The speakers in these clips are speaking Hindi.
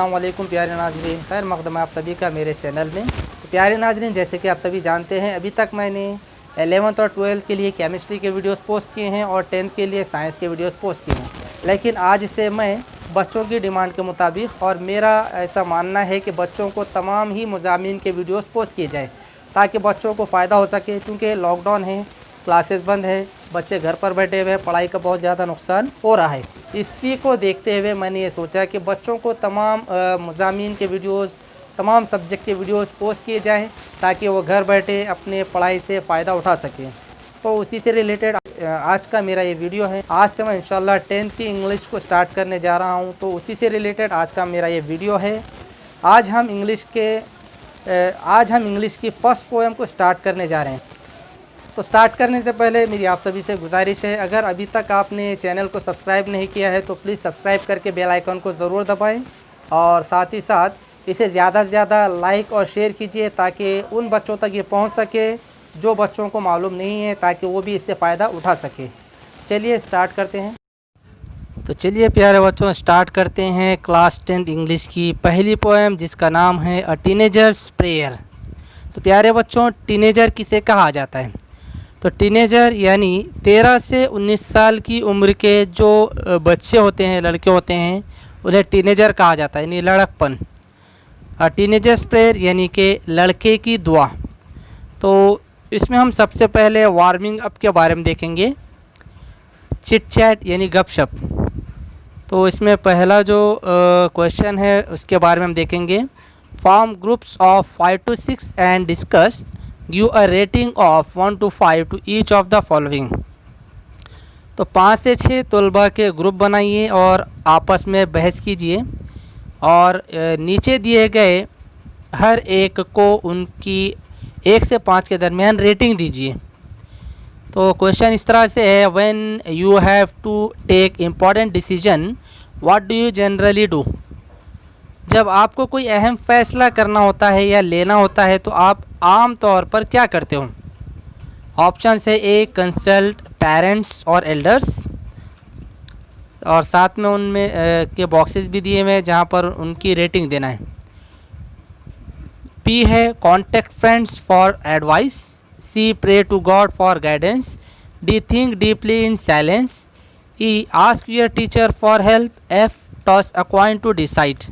अस्सलाम वालेकुम प्यारे नाज़रीन, खैर मक़दम है आप सभी का मेरे चैनल में। तो प्यारे नाज़रीन, जैसे कि आप सभी जानते हैं, अभी तक मैंने 11th और 12th के लिए केमिस्ट्री के वीडियोस पोस्ट किए हैं और 10th के लिए साइंस के वीडियोस पोस्ट किए हैं। लेकिन आज से मैं बच्चों की डिमांड के मुताबिक, और मेरा ऐसा मानना है कि बच्चों को तमाम ही मज़ामीन के वीडियोस पोस्ट किए जाए ताकि बच्चों को फ़ायदा हो सके। क्योंकि लॉकडाउन है, क्लासेस बंद है, बच्चे घर पर बैठे हुए हैं, पढ़ाई का बहुत ज़्यादा नुकसान हो रहा है। इसी को देखते हुए मैंने ये सोचा कि बच्चों को तमाम मज़ामीन के वीडियोस, तमाम सब्जेक्ट के वीडियोस पोस्ट किए जाएं ताकि वो घर बैठे अपने पढ़ाई से फ़ायदा उठा सकें। तो उसी से रिलेटेड आज का मेरा ये वीडियो है। आज से मैं इंशाल्लाह 10th की इंग्लिश को स्टार्ट करने जा रहा हूँ, तो उसी से रिलेटेड आज का मेरा ये वीडियो है। आज हम इंग्लिश की फ़र्स्ट पोएम को स्टार्ट करने जा रहे हैं। तो स्टार्ट करने से पहले मेरी आप सभी से गुजारिश है, अगर अभी तक आपने चैनल को सब्सक्राइब नहीं किया है तो प्लीज़ सब्सक्राइब करके बेल आइकन को ज़रूर दबाएं, और साथ ही साथ इसे ज़्यादा से ज़्यादा लाइक और शेयर कीजिए ताकि उन बच्चों तक ये पहुंच सके जो बच्चों को मालूम नहीं है, ताकि वो भी इससे फ़ायदा उठा सके। चलिए स्टार्ट करते हैं। तो चलिए प्यारे बच्चों, स्टार्ट करते हैं क्लास 10th इंग्लिश की पहली पोएम, जिसका नाम है अ टीनेजर्स प्रेयर। तो प्यारे बच्चों, टीनेजर किसे कहा जाता है? तो टीनेजर यानी 13 से 19 साल की उम्र के जो बच्चे होते हैं, लड़के होते हैं, उन्हें टीनेजर कहा जाता है, यानी लड़कपन। टीनेजर्स प्रेयर यानी कि लड़के की दुआ। तो इसमें हम सबसे पहले वार्मिंग अप के बारे में देखेंगे, चिट चैट यानी गपशप। तो इसमें पहला जो क्वेश्चन है उसके बारे में हम देखेंगे। Form groups of 5 to 6 and discuss, give a rating of 1 to 5 to each of the following. तो 5 से 6 तलबा के ग्रुप बनाइए और आपस में बहस कीजिए, और नीचे दिए गए हर एक को उनकी 1 से 5 के दरमियान रेटिंग दीजिए। तो क्वेश्चन इस तरह से है, when you have to take important decision what do you generally do. जब आपको कोई अहम फैसला करना होता है या लेना होता है तो आप आम तौर पर क्या करते हो? ऑप्शन है ए, कंसल्ट पेरेंट्स और एल्डर्स, और साथ में उनमें के बॉक्सेस भी दिए हुए हैं जहाँ पर उनकी रेटिंग देना है। पी है contact friends for advice, C pray to God for guidance, D think deeply in silence, E ask your teacher for help, F toss a coin to decide.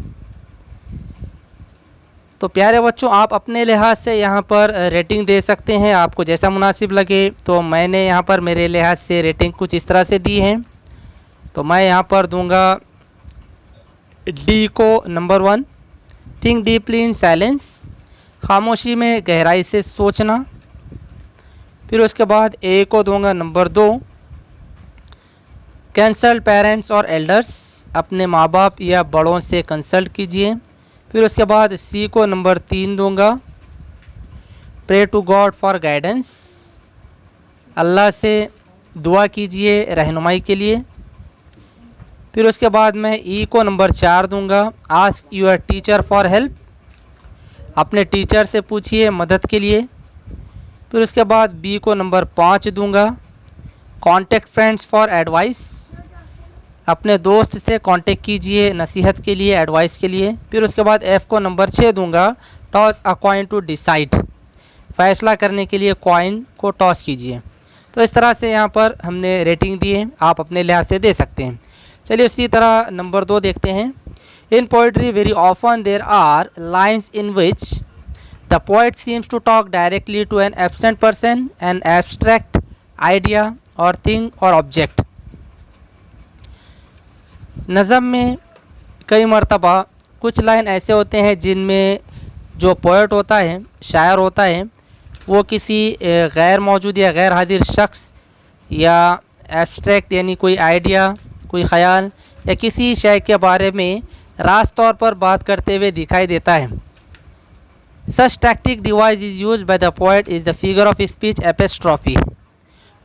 तो प्यारे बच्चों, आप अपने लिहाज से यहाँ पर रेटिंग दे सकते हैं, आपको जैसा मुनासिब लगे। तो मैंने यहाँ पर मेरे लिहाज से रेटिंग कुछ इस तरह से दी है। तो मैं यहाँ पर दूंगा डी को number 1, think deeply in silence, खामोशी में गहराई से सोचना। फिर उसके बाद ए को दूंगा नंबर 2, कंसल्ट पेरेंट्स और एल्डर्स, अपने माँ बाप या बड़ों से कंसल्ट कीजिए। फिर उसके बाद सी को नंबर 3 दूंगा, pray to God for guidance, Allah से दुआ कीजिए रहनुमाई के लिए। फिर उसके बाद मैं ई को नंबर 4 दूंगा, ask your teacher for help, अपने टीचर से पूछिए मदद के लिए। फिर उसके बाद बी को नंबर 5 दूंगा, कॉन्टेक्ट फ्रेंड्स फॉर एडवाइस, अपने दोस्त से कांटेक्ट कीजिए नसीहत के लिए, एडवाइस के लिए। फिर उसके बाद एफ़ को नंबर 6 दूंगा, toss a coin to decide, फैसला करने के लिए कॉइन को टॉस कीजिए। तो इस तरह से यहाँ पर हमने रेटिंग दी है, आप अपने लिहाज से दे सकते हैं। चलिए उसी तरह नंबर 2 देखते हैं। In poetry very often there are lines in which the poet seems to talk directly to an absent person, an abstract idea or thing or object. नज़म में कई मरतबा कुछ लाइन ऐसे होते हैं जिनमें जो पोएट होता है, शायर होता है, वो किसी गैर मौजूद या गैर हाजिर शख्स या एब्स्ट्रैक्ट यानी कोई आइडिया, कोई ख़याल या किसी शय के बारे में रास्त तौर पर बात करते हुए दिखाई देता है। Such tactic device is used by the poet is the figure of speech apostrophe.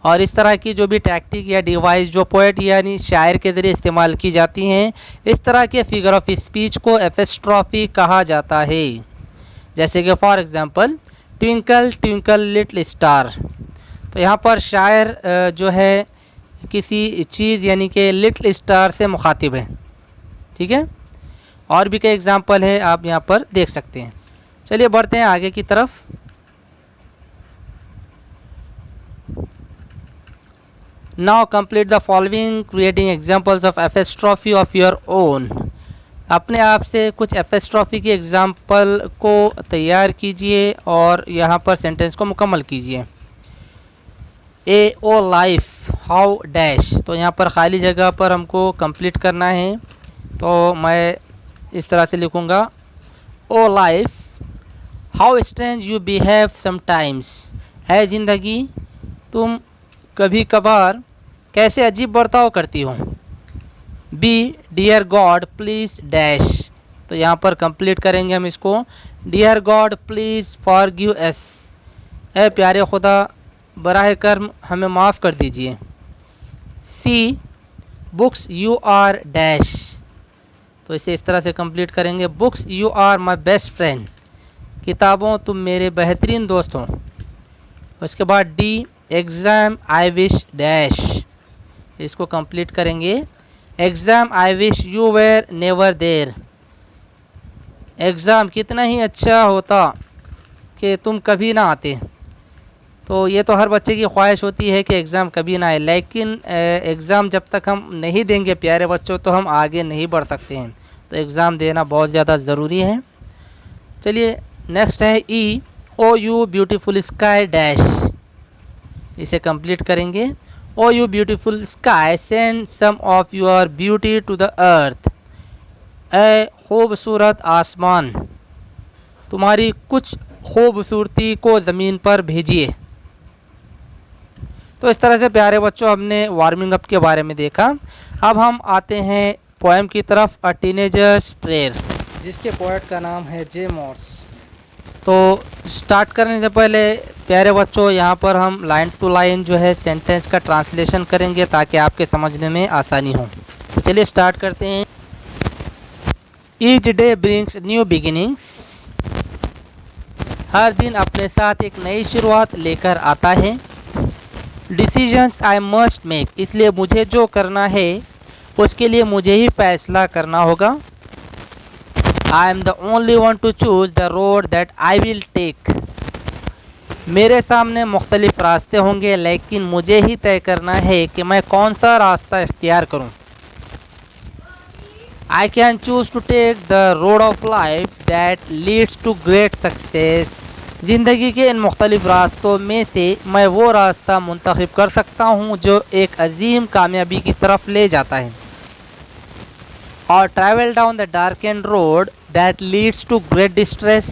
और इस तरह की जो भी टैक्टिक या डिवाइस जो पोएट यानी शायर के ज़रिए इस्तेमाल की जाती हैं, इस तरह के फिगर ऑफ स्पीच को एपिस्ट्रॉफी कहा जाता है। जैसे कि for example, twinkle twinkle little star. तो यहाँ पर शायर जो है किसी चीज़ यानी कि लिटिल स्टार से मुखातिब है, ठीक है। और भी कई एग्जाम्पल है, आप यहाँ पर देख सकते हैं। चलिए बढ़ते हैं आगे की तरफ। Now complete the following creating examples of epistrophe of your own. अपने आप से कुछ एपिस्ट्रॉफी की एग्जाम्पल को तैयार कीजिए और यहाँ पर सेंटेंस को मुकम्मल कीजिए। ए ओ लाइफ हाउ डैश, तो यहाँ पर खाली जगह पर हमको कंप्लीट करना है, तो मैं इस तरह से लिखूँगा, o life how strange you behave sometimes, है ज़िंदगी तुम कभी कभार कैसे अजीब बर्ताव करती हो। B dear God please dash, तो यहाँ पर कंप्लीट करेंगे हम इसको, dear God please forgive us, ऐ प्यारे खुदा बराह कर्म हमें माफ़ कर दीजिए। C books you are dash, तो इसे इस तरह से कंप्लीट करेंगे, books you are my best friend, किताबों तुम मेरे बेहतरीन दोस्त हो। उसके बाद D exam I wish dash, इसको कंप्लीट करेंगे, exam I wish you were never there, exam कितना ही अच्छा होता कि तुम कभी ना आते। तो ये तो हर बच्चे की ख्वाहिश होती है कि एग्ज़ाम कभी ना आए, लेकिन एग्ज़ाम जब तक हम नहीं देंगे प्यारे बच्चों तो हम आगे नहीं बढ़ सकते हैं, तो एग्ज़ाम देना बहुत ज़्यादा ज़रूरी है। चलिए नेक्स्ट है E o you beautiful sky dash, इसे कंप्लीट करेंगे, o you beautiful sky send some of your beauty to the earth, ए खूबसूरत आसमान तुम्हारी कुछ खूबसूरती को ज़मीन पर भेजिए। तो इस तरह से प्यारे बच्चों हमने वार्मिंग अप के बारे में देखा। अब हम आते हैं पोएम की तरफ, अ टीनेजर्स प्रेयर, जिसके पोएट का नाम है जे मॉर्स। तो स्टार्ट करने से पहले प्यारे बच्चों यहाँ पर हम लाइन टू लाइन जो है सेंटेंस का ट्रांसलेशन करेंगे ताकि आपके समझने में आसानी हो। तो चलिए स्टार्ट करते हैं। Each day brings new beginnings, हर दिन अपने साथ एक नई शुरुआत लेकर आता है। डिसीजंस आई मस्ट मेक, इसलिए मुझे जो करना है उसके लिए मुझे ही फैसला करना होगा। I am the only one to choose the road that I will take, मेरे सामने मुख्तलिफ रास्ते होंगे लेकिन मुझे ही तय करना है कि मैं कौन सा रास्ता इख्तियार करूं। I can choose to take the road of life that leads to great success, ज़िंदगी के इन मुख्तलिफ रास्तों में से मैं वो रास्ता मुंतखब कर सकता हूँ जो एक अजीम कामयाबी की तरफ ले जाता है। और travel down the dark and road that leads to great distress,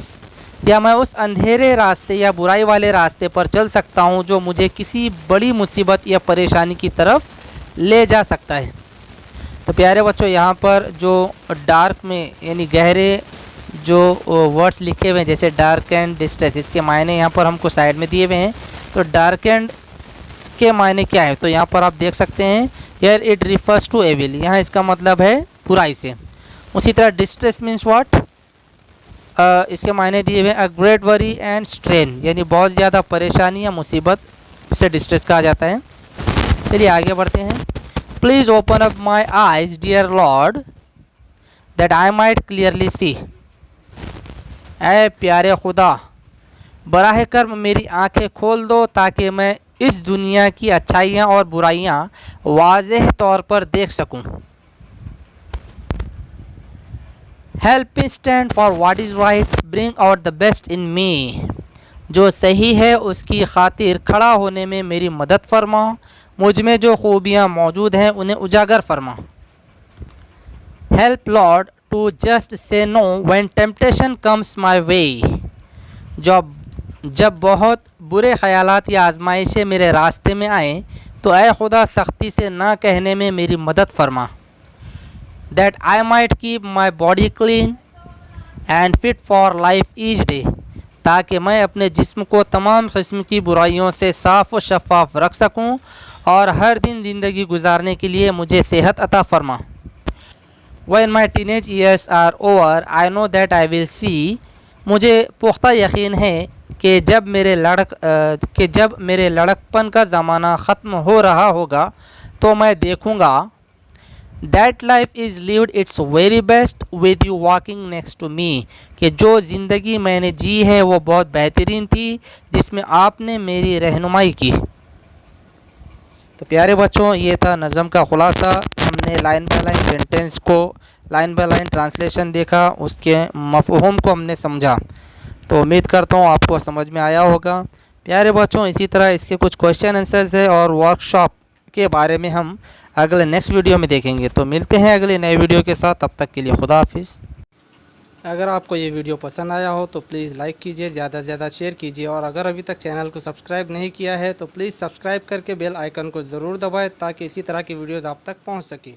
या मैं उस अंधेरे रास्ते या बुराई वाले रास्ते पर चल सकता हूँ जो मुझे किसी बड़ी मुसीबत या परेशानी की तरफ ले जा सकता है। तो प्यारे बच्चों यहाँ पर जो डार्क में यानी गहरे जो वर्ड्स लिखे हुए हैं जैसे डार्क एंड डिस्ट्रेस, इसके मायने यहाँ पर हमको साइड में दिए हुए हैं। तो डार्क एंड के मायने क्या है, तो यहाँ पर आप देख सकते हैं here it refers to evil, यहाँ इसका मतलब है बुराई से। उसी तरह डिस्ट्रेस मीन्स व्हाट, इसके मायने दिए हुए a great worry and strain, यानी बहुत ज़्यादा परेशानी या मुसीबत से डिस्ट्रेस कहा जाता है। चलिए आगे बढ़ते हैं। Please open up my eyes dear Lord that I might clearly see, ऐ प्यारे खुदा बराह कर्म मेरी आंखें खोल दो ताकि मैं इस दुनिया की अच्छाइयाँ और बुराइयाँ वाज़ेह तौर पर देख सकूँ। Help me stand for what is right, bring out the best in me, जो सही है उसकी खातिर खड़ा होने में मेरी मदद फरमा, मुझ में जो खूबियाँ मौजूद हैं उन्हें उजागर फरमा। Help Lord to just say no when temptation comes my way, जब बहुत बुरे ख्यालात या आजमाइशें मेरे रास्ते में आएँ तो ऐ खुदा सख्ती से ना कहने में मेरी मदद फरमा। That I might keep my body clean and fit for life each day, ताकि मैं अपने जिस्म को तमाम किस्म की बुराइयों से साफ़ व शफ़ाफ रख सकूं और हर दिन ज़िंदगी गुजारने के लिए मुझे सेहत अता फरमा। When my teenage years are over, I know that I will see, मुझे पुख्ता यकीन है कि जब मेरे लड़कपन का ज़माना ख़त्म हो रहा होगा तो मैं देखूँगा। That life is lived its very best with you walking next to me, कि जो ज़िंदगी मैंने जी है वो बहुत बेहतरीन थी जिसमें आपने मेरी रहनुमाई की। तो प्यारे बच्चों, ये था नज़म का ख़ुलासा। हमने लाइन बाय लाइन सेंटेंस को, लाइन बाय लाइन ट्रांसलेशन देखा, उसके मफ़हूम को हमने समझा। तो उम्मीद करता हूँ आपको समझ में आया होगा। प्यारे बच्चों, इसी तरह इसके कुछ क्वेश्चन आंसर्स है और वर्कशॉप के बारे में हम अगले नेक्स्ट वीडियो में देखेंगे। तो मिलते हैं अगले नए वीडियो के साथ, तब तक के लिए खुदा हाफिज़। अगर आपको ये वीडियो पसंद आया हो तो प्लीज़ लाइक कीजिए, ज़्यादा से ज़्यादा शेयर कीजिए, और अगर अभी तक चैनल को सब्सक्राइब नहीं किया है तो प्लीज़ सब्सक्राइब करके बेल आइकन को ज़रूर दबाएं ताकि इसी तरह की वीडियोज़ आप तक पहुंच सके।